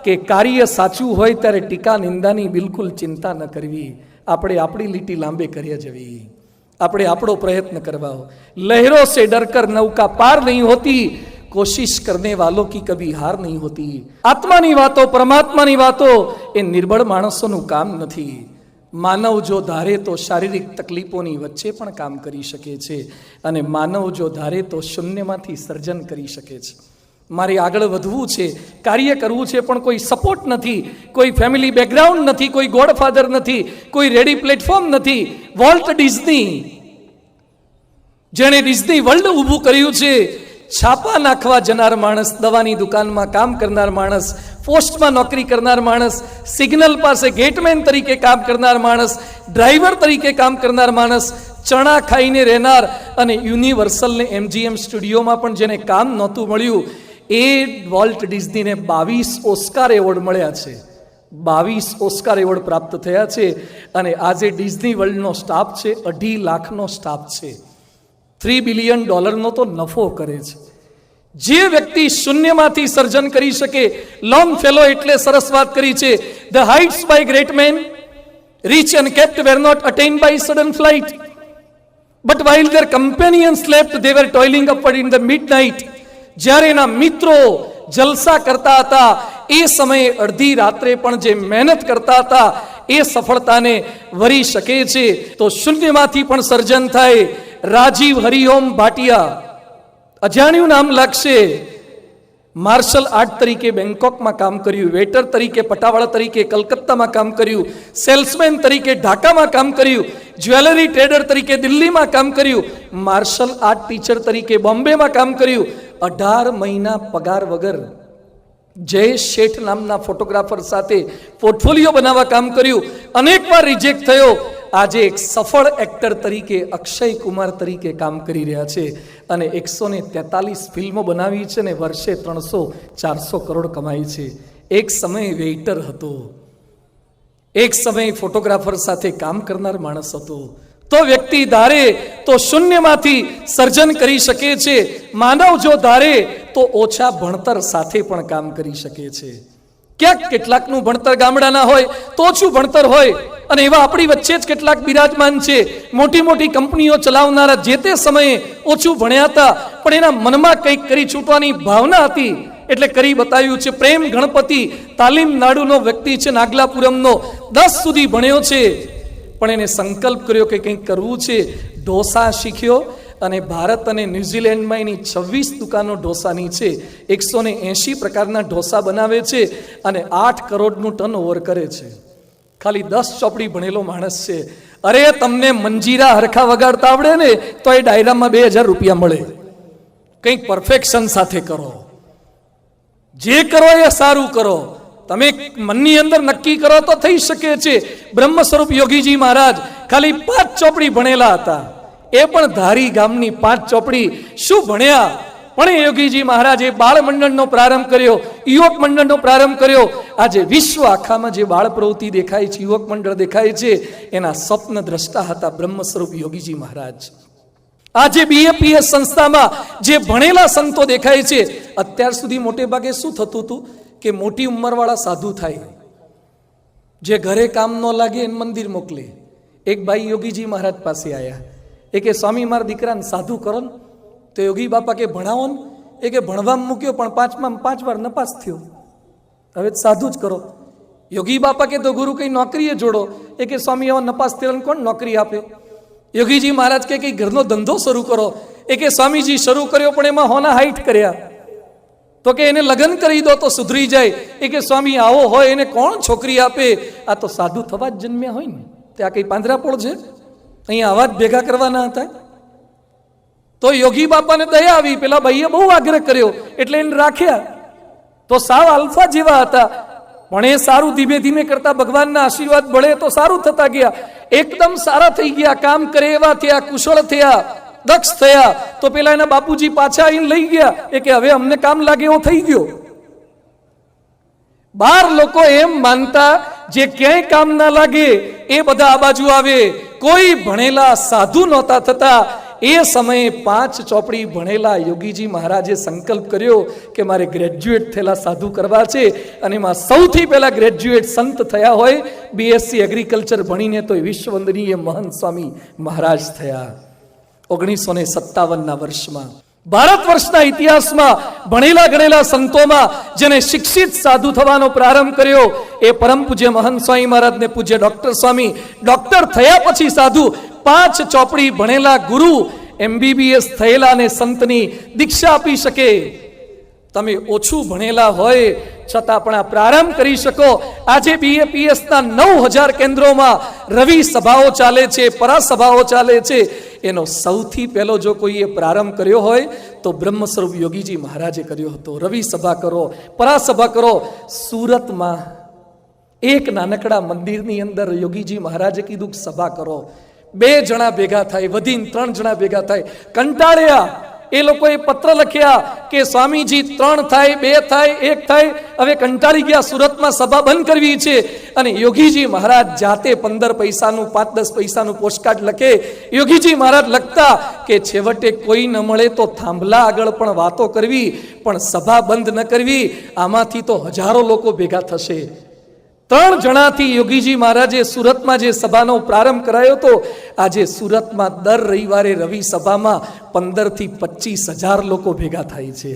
કે કાર્ય સાચું હોય ત્યારે ટીકા નિંદાની બિલકુલ ચિંતા ન કરવી. આપણે આપણી લીટી લાંબે કરી જવી, આપણે આપણો પ્રયત્ન કરવા. લહેરો સે ડરકર નૌકા પાર નહીં હોતી, કોશિશ કરને વાલો કી કભી હાર નહીં હોતી. આત્માની વાતો, પરમાત્માની વાતો એ નિર્બળ માણસોનું કામ નથી. માનવ જો ધારે તો શારીરિક તકલીફોની વચ્ચે પણ કામ કરી શકે છે, અને માનવ જો ધારે તો શૂન્યમાંથી સર્જન કરી શકે છે. મારે આગળ વધવું છે, કાર્ય કરવું છે, પણ કોઈ સપોર્ટ નથી, કોઈ ફેમિલી બેકગ્રાઉન્ડ નથી, કોઈ ગોડફાધર નથી, કોઈ રેડી પ્લેટફોર્મ નથી. વોલ્ટ ડિઝની, જેણે ડિઝની વર્લ્ડ ઊભું કર્યું છે, છાપા નાખવા જનાર માણસ, દવાની દુકાનમાં કામ કરનાર માણસ, પોસ્ટમાં નોકરી કરનાર માણસ, સિગ્નલ પાસે ગેટમેન તરીકે કામ કરનાર માણસ, ડ્રાઈવર તરીકે કામ કરનાર માણસ, ચણા ખાઈને રહેનાર, અને યુનિવર્સલને MGM સ્ટુડિયોમાં પણ જેને કામ નહોતું મળ્યું, એ વોલ્ટ ડિઝનીને 22 ઓસ્કાર એવોર્ડ મળ્યા છે. 22 ઓસ્કાર એવોર્ડ પ્રાપ્ત થયા છે. અને આજે ડિઝની વર્લ્ડનો સ્ટાફ છે 2.5 લાખનો સ્ટાફ છે. $3 બિલિયન તો નફો કરે છે. જે વ્યક્તિ શૂન્યમાંથી સર્જન કરી શકે, લોંગ ફેલો એટલે સરસ વાત કરી છે. The heights by great men, reach and kept were not attend by sudden flight, but while their companion slept they were toiling upward in the midnight. જ્યારે એના મિત્રો જલસા કરતા હતા, એ સમયે અડધી રાત્રે પણ જે મહેનત કરતા હતા, એ સફળતાને વરી શકે છે. તો શૂન્યમાંથી પણ સર્જન થાય. રાજીવ હરિઓમ ભાટિયા, અજાણ્યું નામ લાગશે, માર્શલ આર્ટ તરીકે બેંકોકમાં કામ કર્યું, વેટર તરીકે પટાવાળા તરીકે કલકત્તામાં કામ કર્યું, સેલ્સમેન તરીકે ઢાકામાં કામ કર્યું, જ્વેલરી ટ્રેડર તરીકે દિલ્હીમાં કામ કર્યું, માર્શલ આર્ટ ટીચર તરીકે બોમ્બેમાં કામ કર્યું. 18 મહિના પગાર વગર જયેશ શેઠ નામના ફોટોગ્રાફર સાથે પોર્ટફોલિયો બનાવવા કામ કર્યું. અનેક વાર રિજેક્ટ થયો. આજે એક સફળ એક્ટર તરીકે અક્ષય કુમાર તરીકે કામ કરી રહ્યા છે, અને 143 ફિલ્મો બનાવી છે, ને વર્ષે 300-400 કરોડ કમાઈ છે. એક સમય વેઇટર હતો, એક સમય ફોટોગ્રાફર સાથે કામ કરનાર માણસ હતો. તો વ્યક્તિ ધારે તો શૂન્યમાંથી સર્જન કરી શકે છે. માનવ જો ધારે તો ઓછા ભણતર સાથે પણ કામ કરી શકે છે. ક્યાંક કેટલાકનું ભણતર ગામડાના હોય તો ઓછું ભણતર હોય, અને એવા આપણી વચ્ચે જ કેટલાક બિરાજમાન છે. મોટી મોટી કંપનીઓ ચલાવનારા જે તે સમયે ઓછું ભણ્યા હતા, પણ એના મનમાં કંઈક કરી છૂટવાની ભાવના હતી, એટલે કરી બતાવ્યું છે. પ્રેમ ગણપતિ તામિલનાડુનો વ્યક્તિ છે, નાગલાપુરમનો, 10 સુધી ભણ્યો છે, પણ એને સંકલ્પ કર્યો કે કંઈક કરવું છે. ઢોસા શીખ્યો, અને ભારત અને ન્યુઝીલેન્ડમાં એની 26 દુકાનો ઢોસાની છે. 180 પ્રકારના ઢોસા બનાવે છે, અને 8 કરોડનું ટર્ન ઓવર કરે છે. ખાલી 10 ચોપડી ભણેલો માણસ છે. અરે તમને મંજીરા હરખા વગાડતા આવડે ને તો એ ડાયરામાં 2000 રૂપિયા મળે. કંઈક પરફેક્શન સાથે કરો, જે કરો એ સારું કરો. તમે મનની અંદર નક્કી કરો તો થઈ શકે છે. બ્રહ્મ સ્વરૂપ યોગીજી મહારાજ ખાલી 5 ચોપડી ભણેલા હતા, એ પણ ધારી ગામની 5 ચોપડી. શું ભણ્યા? પણ યોગીજી મહારાજે બાળ મંડળનો પ્રારંભ કર્યો, યુવક મંડળનો પ્રારંભ કર્યો. આજે વિશ્વ આખામાં જે બાળ પ્રવૃત્તિ દેખાય છે, યુવક મંડળ દેખાય છે, એના સ્વપ્ન દ્રષ્ટા હતા બ્રહ્મ સ્વરૂપ યોગીજી મહારાજ. આજે BAPS સંસ્થામાં જે ભણેલા સંતો દેખાય છે. અત્યાર સુધી મોટે ભાગે શું થતું હતું કે મોટી ઉંમરવાળા સાધુ થાય, જે ઘરે કામ ન લાગે એને મંદિર મોકલે. એક ભાઈ યોગીજી મહારાજ પાસે આવ્યા, એ કે સ્વામી મારા દીકરાને સાધુ કરો ને. તો યોગી બાપા કે ભણાવો ને. એ કે ભણવામાં મૂક્યો પણ 5માં 5 વાર નપાસ થયો, હવે સાધુ જ કરો. યોગી બાપા કે તો ગુરુ કઈ નોકરીએ જોડો. એ કે સ્વામી એવા નપાસ થયેલા કોણ નોકરી આપે? યોગીજી મહારાજ કે કઈ ઘરનો ધંધો શરૂ કરો. એ કે સ્વામીજી શરૂ કર્યો, પણ એમાં હોના હાઈટ કર્યા. તો કે એને લગ્ન કરી દો તો સુધરી જાય. એ કે સ્વામી આવો હોય એને કોણ છોકરી આપે? આ તો સાધુ થવા જ જન્મ્યા હોય ને, ત્યાં કઈ પાંજરાપોળ છે? અહીંયા આવા જ ભેગા કરવાના હતા. તો યોગી બાપાને દયા આવી, પેલા ભાઈએ બહુ આગ્રહ કર્યો એટલે એને રાખ્યા. તો સાવ આલ્ફા જેવા હતા, પણ એ સારું ધીમે ધીમે કરતા ભગવાનના આશીર્વાદ મળે તો સારું થતા ગયા. એકદમ સારા થઈ ગયા, કામ કરે એવા થયા, કુશળ થયા, દક્ષ થયા. તો પેલા એના બાપુજી પાછા આવીને લઈ ગયા. એ કે હવે અમને કામ લાગે એવો થઈ ગયો. 12 લોકો એમ માનતા જે ક્યાંય કામ ના લાગે એ બધા આ બાજુ આવે. કોઈ ભણેલા સાધુ નહોતા થતા. એ સમયે 5 ચોપડી ભણેલા યોગીજી મહારાજે સંકલ્પ કર્યો કે મારે ગ્રેજ્યુએટ થયેલા સાધુ કરવા છે, અને એમાં સૌથી પહેલા ગ્રેજ્યુએટ સંત થયા હોય બીએસસી એગ્રીકલ્ચર ભણીને તો વિશ્વવંદનીય મહંત સ્વામી મહારાજ થયા 1957ના વર્ષમાં. ભારત વર્ષના ઇતિહાસમાં ભણેલા ગણેલા સંતોમાં જેને શિક્ષિત સાધુ થવાનો પ્રારંભ કર્યો એ પરમ પૂજ્ય મહંત સ્વામી મહારાજ ને પૂજ્ય ડોક્ટર સ્વામી. ડોક્ટર થયા પછી સાધુ, 5 ચોપડી ભણેલા ગુરુ MBBS થયેલા ને સંતની દીક્ષા આપી શકે. તમે ઓછું ભણેલા હોય છતાં પણ આ પ્રારંભ કરી શકો. આજે BAPS ના 9000 કેન્દ્રોમાં રવિ સભાઓ ચાલે છે, પરાસભાઓ ચાલે છે. એનો સૌથી પહેલો જો કોઈએ પ્રારંભ કર્યો હોય તો બ્રહ્મ સ્વરૂપ યોગીજી મહારાજે કર્યો હતો. રવિ સભા કરો, પરાસભા કરો. સુરતમાં એક નાનકડા મંદિરની અંદર યોગીજી મહારાજે કીધું સભા કરો. 2 જણા ભેગા થાય, વધીને 3 જણા ભેગા થાય. કંટાળ્યા. એ લોકોએ પત્ર લખ્યા કે સ્વામીજી 3 થાય, 2 થાય, 1 થાય. હવે કંટાળી ગયા, સુરતમાં સભા બંધ કરવી છે. અને યોગીજી મહારાજ જાતે 15 પૈસાનું 5-10 પૈસાનું પોસ્ટકાર્ડ લખે. યોગીજી મહારાજ લખતા કે છેવટે કોઈ ન મળે તો થાંભલા આગળ પણ વાતો કરવી, પણ સભા બંધ ન કરવી. આમાંથી તો હજારો લોકો ભેગા થશે. 3 જણાથી યોગીજી મહારાજે સુરતમાં જે સભાનો પ્રારંભ કરાયો હતો. આજે સુરતમાં દર રવિવારે રવિ સભામાં 15 થી 25,000 લોકો ભેગા થાય છે.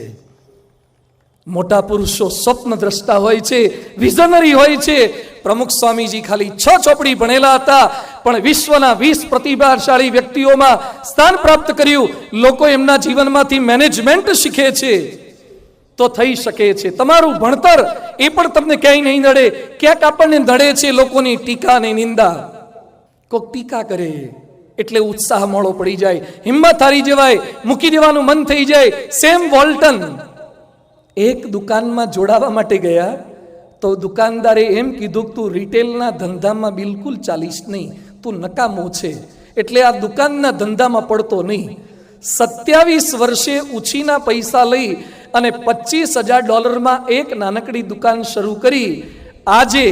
મોટા પુરુષો સ્વપ્ન દ્રષ્ટા હોય છે, વિઝનરી હોય છે. પ્રમુખ સ્વામીજી ખાલી 6 ચોપડી ભણેલા હતા, પણ વિશ્વના 20 પ્રતિભાશાળી વ્યક્તિઓમાં સ્થાન પ્રાપ્ત કર્યું. લોકો એમના જીવનમાંથી મેનેજમેન્ટ શીખે છે. તો થઈ શકે છે. તમારું ભણતર એ પણ તમને ક્યાંય નહીં નડે. ક્યાંક આપણને નડે છે લોકોની ટીકા અને નિંદા. કોઈક ટીકા કરે એટલે ઉત્સાહ મોળો પડી જાય, હિંમત હારી જવાય, મૂકી દેવાનું મન થઈ જાય. સેમ વોલ્ટન એક દુકાનમાં જોડાવા માટે ગયા તો દુકાનદારે એમ કીધું કે તું રિટેલના ધંધામાં બિલકુલ ચાલીશ નહીં, તું નકામો છે, એટલે આ દુકાનના ધંધામાં પડતો નહીં. 27 વર્ષે ઉછીના પૈસા લઈ અને $25,000 એક નાનકડી દુકાન શરૂ કરી. આજે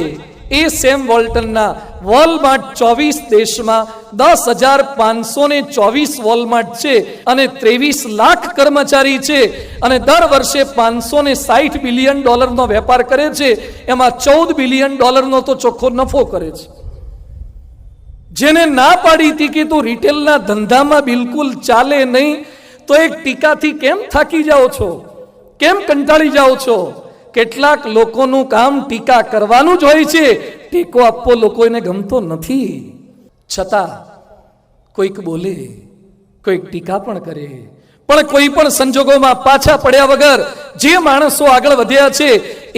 એ સેમ વોલ્ટનના વોલમાર્ટ 24 દેશમાં 10,524 વોલમાર્ટ છે અને 23 લાખ કર્મચારી છે, અને દર વર્ષે $560 બિલિયન નો વેપાર કરે છે. એમાં $14 બિલિયન નો તો ચોખ્ખો નફો કરે છે. જેને ના પાડી હતી કે તું રિટેલના ધંધામાં બિલકુલ ચાલે નહીં, તો એક ટીકાથી કેમ થાકી જાઓ છો, કેમ કંટાળી જાઓ છો? કેટલાક લોકોનું કામ ટીકા કરવાનું જ હોય છે. ટેકો આપવો લોકોને ગમતો નથી. છતાં કોઈક બોલે, કોઈક ટીકા પણ કરે, પણ કોઈ પણ સંજોગોમાં પાછા પડ્યા વગર જે માણસો આગળ વધ્યા છે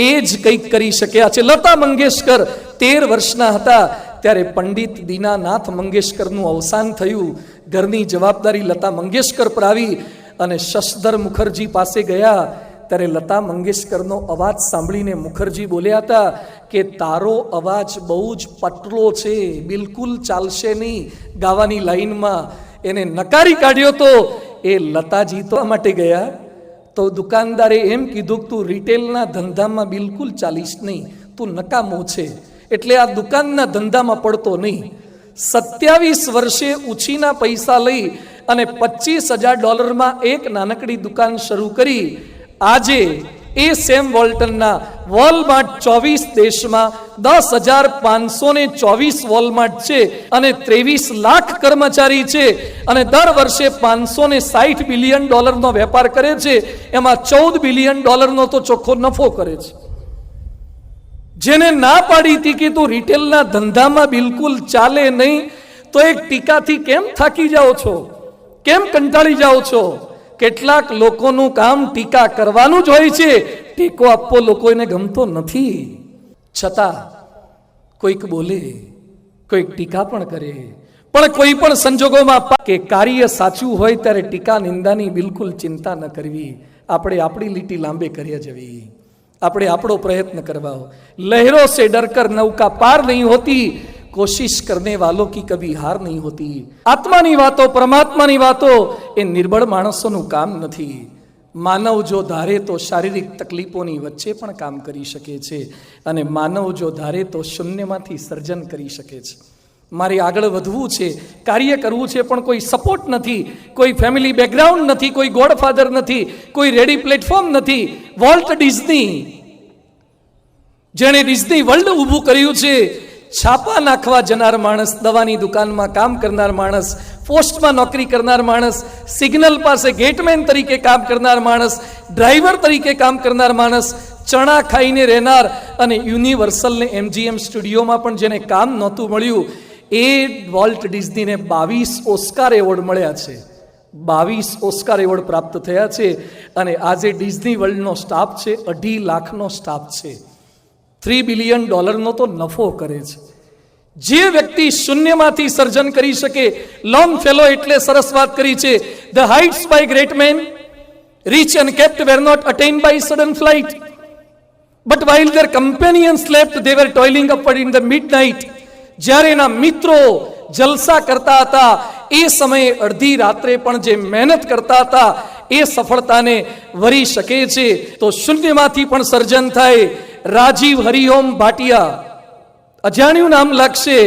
એ જ કંઈક કરી શક્યા છે. લતા મંગેશકર 13 વર્ષના હતા ત્યારે પંડિત દીનાનાથ મંગેશકરનું અવસાન થયું. ઘરની જવાબદારી લતા મંગેશકર પર આવી અને શશધર મુખર્જી પાસે ગયા. ત્યારે લતા મંગેશકરનો અવાજ સાંભળીને મુખર્જી બોલ્યા હતા કે તારો અવાજ બહુ જ પટલો છે, બિલકુલ ચાલશે નહીં ગાવાની લાઈનમાં. એને નકારી કાઢ્યો તો એ લતાજી તો માટે ગયા તો દુકાનદારે એમ કીધું કે તું રિટેલના ધંધામાં બિલકુલ ચાલીશ નહીં, તું નકામો છે, એટલે આ દુકાનના ધંધામાં પડતો નહીં. 27 વર્ષે ઉછીના પૈસા લઈ અને $25,000 એક નાનકડી દુકાન શરૂ કરી. આજે એ સેમ વોલ્ટનના વોલમાર્ટ 24 દેશમાં 10,524 વોલમાર્ટ છે અને 23 લાખ કર્મચારી છે, અને દર વર્ષે $560 બિલિયન નો વેપાર કરે છે. એમાં $14 બિલિયન નો તો ચોખ્ખો નફો કરે છે. જેને ના પાડી હતી કે તું રિટેલના ધંધામાં બિલકુલ ચાલે નહીં, તો એક ટીકાથી કેમ થાકી જાઓ છો, કેમ કંટાળી જાઓ છો? કેટલાક લોકોનું કામ ટીકા કરવાનું જ હોય છે. ટેકો આપવો લોકોને ગમતો નથી. છતાં કોઈક બોલે, કોઈક ટીકા પણ કરે, પણ કોઈ પણ સંજોગોમાં કે કાર્ય સાચું હોય ત્યારે ટીકા નિંદાની બિલકુલ ચિંતા ન કરવી. આપણે આપણી લીટી લાંબે કરી જવી, આપણે આપણો પ્રયત્ન કરવા. લહેરો સે ડરકર નૌકા પાર નહીં હોતી, કોશિશ કરને વાलों की कभी हार नहीं होती. આત્માની વાતો, પરમાત્માની વાતો એ નિર્બળ માણસોનું કામ નથી. માનવ જો ધારે તો શારીરિક તકલીફોની વચ્ચે પણ કામ કરી શકે છે, અને માનવ જો ધારે તો શૂન્યમાંથી સર્જન કરી શકે છે. મારે આગળ વધવું છે, કાર્ય કરવું છે, પણ કોઈ સપોર્ટ નથી, કોઈ ફેમિલી બેકગ્રાઉન્ડ નથી, કોઈ ગોડફાધર નથી, કોઈ રેડી પ્લેટફોર્મ નથી. વોલ્ટ ડિઝની, જેણે ડિઝની વર્લ્ડ ઊભું કર્યું છે, છાપા નાખવા જનાર માણસ, દવાની દુકાનમાં કામ કરનાર માણસ, પોસ્ટમાં નોકરી કરનાર માણસ, સિગ્નલ પાસે ગેટમેન તરીકે કામ કરનાર માણસ, ડ્રાઈવર તરીકે કામ કરનાર માણસ, ચણા ખાઈને રહેનાર, અને યુનિવર્સલને MGM સ્ટુડિયોમાં પણ જેને કામ નહોતું મળ્યું, એ વોલ્ટ ડિઝનીને 22 ઓસ્કાર એવોર્ડ મળ્યા છે. 22 ઓસ્કાર એવોર્ડ પ્રાપ્ત થયા છે. અને આજે ડિઝની વર્લ્ડનો સ્ટાફ છે 2.5 લાખનો સ્ટાફ છે. $3 બિલિયન તો નફો કરે છે. જે વ્યક્તિ શૂન્યમાંથી સર્જન કરી શકે, લોંગ ફેલો એટલે સરસ વાત કરી છે. The heights by great men reach and kept were not attained by sudden flight, but while their companions slept they were toiling upward in the midnight. જ્યારે એના મિત્રો જલસા કરતા હતા, એ સમયે અડધી રાત્રે પણ જે મહેનત કરતા હતા, એ સફળતાને વરી શકે છે. તો શૂન્યમાંથી પણ સર્જન થાય. રાજીવ હરિઓમ ભાટિયા, અજાણ્યું નામ લાગશે,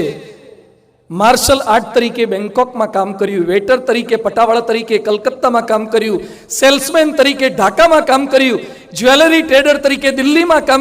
માર્શલ આર્ટ તરીકે બેંકોકમાં કામ કર્યું, વેટર તરીકે પટાવાળા તરીકે કલકત્તામાં કામ કર્યું, સેલ્સમેન તરીકે ઢાકામાં કામ કર્યું, જ્વેલરી ટ્રેડર તરીકે દિલ્હીમાં કામ